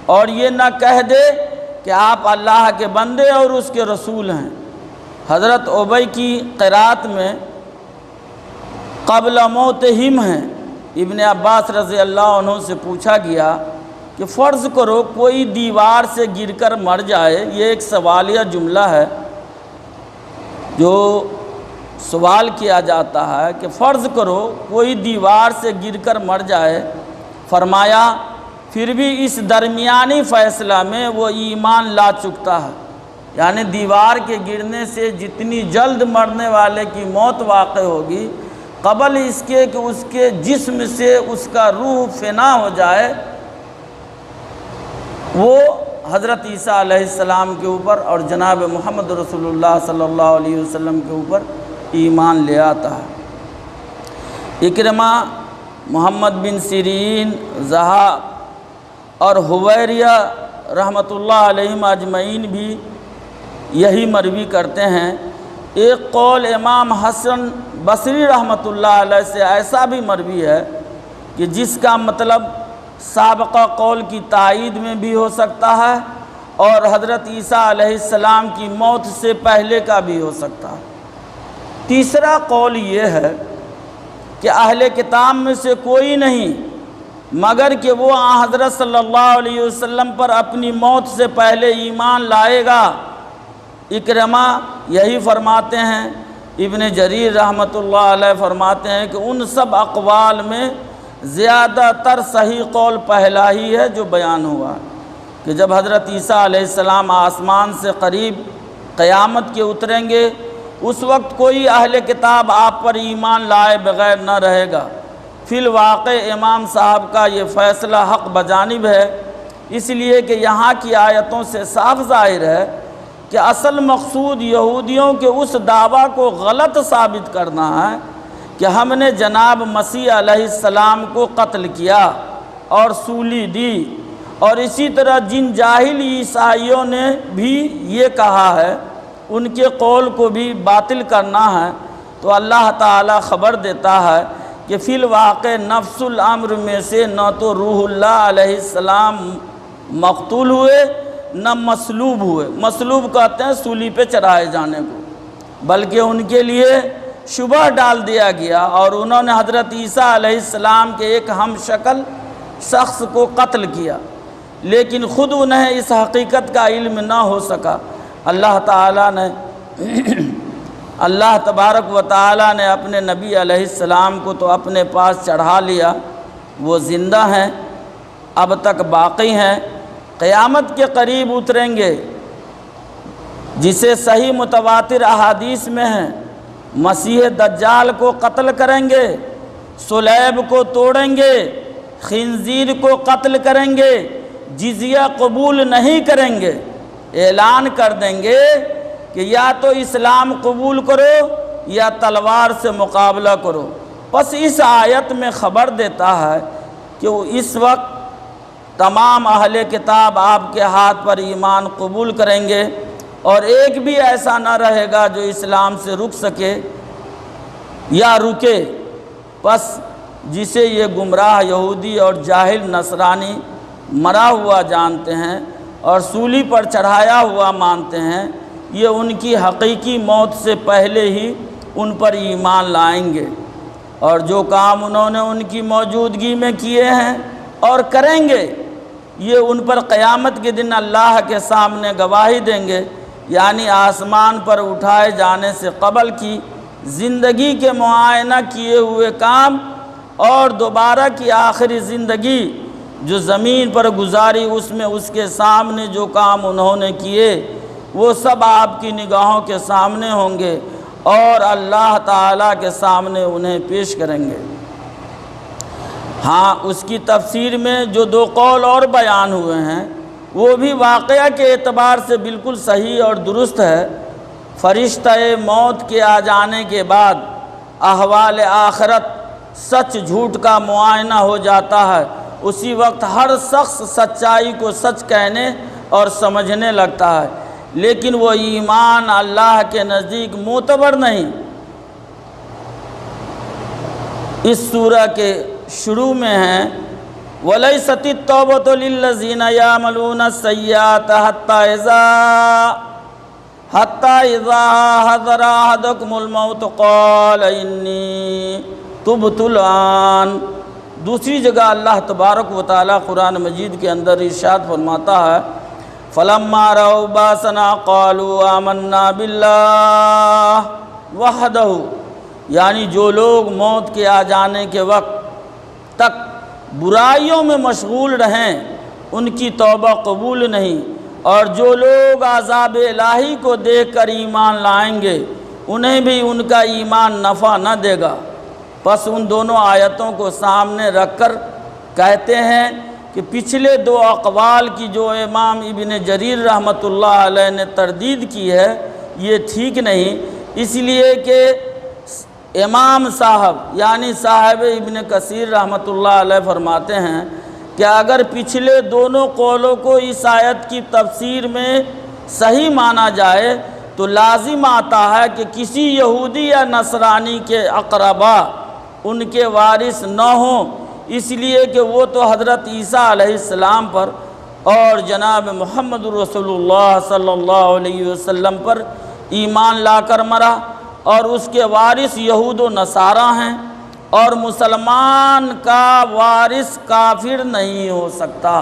اور یہ نہ کہہ دے کہ آپ اللہ کے بندے اور اس کے رسول ہیں۔ حضرت ابی کی قرات میں قبل موتہم ہیں۔ ابن عباس رضی اللہ عنہ سے پوچھا گیا کہ فرض کرو کوئی دیوار سے گر کر مر جائے، یہ ایک سوالیہ جملہ ہے جو سوال کیا جاتا ہے کہ فرض کرو کوئی دیوار سے گر کر مر جائے، فرمایا پھر بھی اس درمیانی فیصلہ میں وہ ایمان لا چکتا ہے، یعنی دیوار کے گرنے سے جتنی جلد مرنے والے کی موت واقع ہوگی، قبل اس کے کہ اس کے جسم سے اس کا روح فنا ہو جائے، وہ حضرت عیسیٰ علیہ السلام کے اوپر اور جناب محمد رسول اللہ صلی اللہ علیہ وسلم کے اوپر ایمان لے آتا ہے۔ اکرمہ، محمد بن سیرین، ضحاک اور حویریہ رحمۃ اللہ علیہم اجمعین بھی یہی مروی کرتے ہیں۔ ایک قول امام حسن بصری رحمۃ اللہ علیہ سے ایسا بھی مروی ہے کہ جس کا مطلب سابقہ قول کی تائید میں بھی ہو سکتا ہے اور حضرت عیسیٰ علیہ السلام کی موت سے پہلے کا بھی ہو سکتا ہے۔ تیسرا قول یہ ہے کہ اہل کتاب میں سے کوئی نہیں مگر کہ وہ حضرت صلی اللہ علیہ وسلم پر اپنی موت سے پہلے ایمان لائے گا۔ اکرمہ یہی فرماتے ہیں، ابن جریر رحمۃ اللہ علیہ فرماتے ہیں کہ ان سب اقوال میں زیادہ تر صحیح قول پہلا ہی ہے جو بیان ہوا کہ جب حضرت عیسیٰ علیہ السلام آسمان سے قریب قیامت کے اتریں گے، اس وقت کوئی اہل کتاب آپ پر ایمان لائے بغیر نہ رہے گا۔ فی الواقع امام صاحب کا یہ فیصلہ حق بجانب ہے، اس لیے کہ یہاں کی آیتوں سے صاف ظاہر ہے کہ اصل مقصود یہودیوں کے اس دعویٰ کو غلط ثابت کرنا ہے کہ ہم نے جناب مسیح علیہ السلام کو قتل کیا اور سولی دی، اور اسی طرح جن جاہل عیسائیوں نے بھی یہ کہا ہے ان کے قول کو بھی باطل کرنا ہے۔ تو اللہ تعالیٰ خبر دیتا ہے کہ فی الواقع نفس الامر میں سے نہ تو روح اللہ علیہ السلام مقتول ہوئے نہ مصلوب ہوئے۔ مصلوب کہتے ہیں سولی پہ چڑھائے جانے کو، بلکہ ان کے لیے شبہ ڈال دیا گیا اور انہوں نے حضرت عیسیٰ علیہ السلام کے ایک ہم شکل شخص کو قتل کیا، لیکن خود انہیں اس حقیقت کا علم نہ ہو سکا۔ اللہ تبارک و تعالیٰ نے اپنے نبی علیہ السلام کو تو اپنے پاس چڑھا لیا، وہ زندہ ہیں، اب تک باقی ہیں، قیامت کے قریب اتریں گے، جسے صحیح متواتر احادیث میں ہیں۔ مسیح دجال کو قتل کریں گے، صلیب کو توڑیں گے، خنزیر کو قتل کریں گے، جزیہ قبول نہیں کریں گے، اعلان کر دیں گے کہ یا تو اسلام قبول کرو یا تلوار سے مقابلہ کرو۔ بس اس آیت میں خبر دیتا ہے کہ وہ اس وقت تمام اہل کتاب آپ کے ہاتھ پر ایمان قبول کریں گے، اور ایک بھی ایسا نہ رہے گا جو اسلام سے رک سکے یا رکے۔ بس جسے یہ گمراہ یہودی اور جاہل نصرانی مرا ہوا جانتے ہیں اور سولی پر چڑھایا ہوا مانتے ہیں، یہ ان کی حقیقی موت سے پہلے ہی ان پر ایمان لائیں گے، اور جو کام انہوں نے ان کی موجودگی میں کیے ہیں اور کریں گے، یہ ان پر قیامت کے دن اللہ کے سامنے گواہی دیں گے، یعنی آسمان پر اٹھائے جانے سے قبل کی زندگی کے معائنہ کیے ہوئے کام اور دوبارہ کی آخری زندگی جو زمین پر گزاری، اس میں اس کے سامنے جو کام انہوں نے کیے وہ سب آپ کی نگاہوں کے سامنے ہوں گے اور اللہ تعالیٰ کے سامنے انہیں پیش کریں گے۔ ہاں، اس کی تفسیر میں جو دو قول اور بیان ہوئے ہیں وہ بھی واقعہ کے اعتبار سے بالکل صحیح اور درست ہے۔ فرشتہ موت کے آ جانے کے بعد احوال آخرت سچ جھوٹ کا معائنہ ہو جاتا ہے، اسی وقت ہر شخص سچائی کو سچ کہنے اور سمجھنے لگتا ہے، لیکن وہ ایمان اللہ کے نزدیک معتبر نہیں۔ اس سورہ کے شروع میں ہیں وَلَيْسَتِ التَّوْبَةُ لِلَّذِينَ يَعْمَلُونَ السَّيِّئَاتِ حَتَّى إِذَا حَضَرَ أَحَدَكُمُ الْمَوْتُ قَالَ إِنِّي تُبْتُ الْآنَ۔ دوسری جگہ اللہ تبارک و تعالیٰ قرآن مجید کے اندر ارشاد فرماتا ہے فَلَمَّا رَأَوْا بَأْسَنَا قَالُوا آمَنَّا بِاللَّهِ وَحْدَهُ، یعنی جو لوگ موت کے آ جانے کے وقت تک برائیوں میں مشغول رہیں ان کی توبہ قبول نہیں، اور جو لوگ عذاب الہی کو دیکھ کر ایمان لائیں گے انہیں بھی ان کا ایمان نفع نہ دے گا۔ پس ان دونوں آیتوں کو سامنے رکھ کر کہتے ہیں کہ پچھلے دو اقوال کی جو امام ابن جریر رحمۃ اللہ علیہ نے تردید کی ہے یہ ٹھیک نہیں، اس لیے کہ امام صاحب یعنی صاحب ابن کثیر رحمۃ اللہ علیہ فرماتے ہیں کہ اگر پچھلے دونوں قولوں کو اس آیت کی تفسیر میں صحیح مانا جائے تو لازم آتا ہے کہ کسی یہودی یا نصرانی کے اقربا ان کے وارث نہ ہوں، اس لیے کہ وہ تو حضرت عیسیٰ علیہ السلام پر اور جناب محمد رسول اللہ صلی اللہ علیہ وسلم پر ایمان لا کر مرا، اور اس کے وارث یہود و نصارہ ہیں، اور مسلمان کا وارث کافر نہیں ہو سکتا۔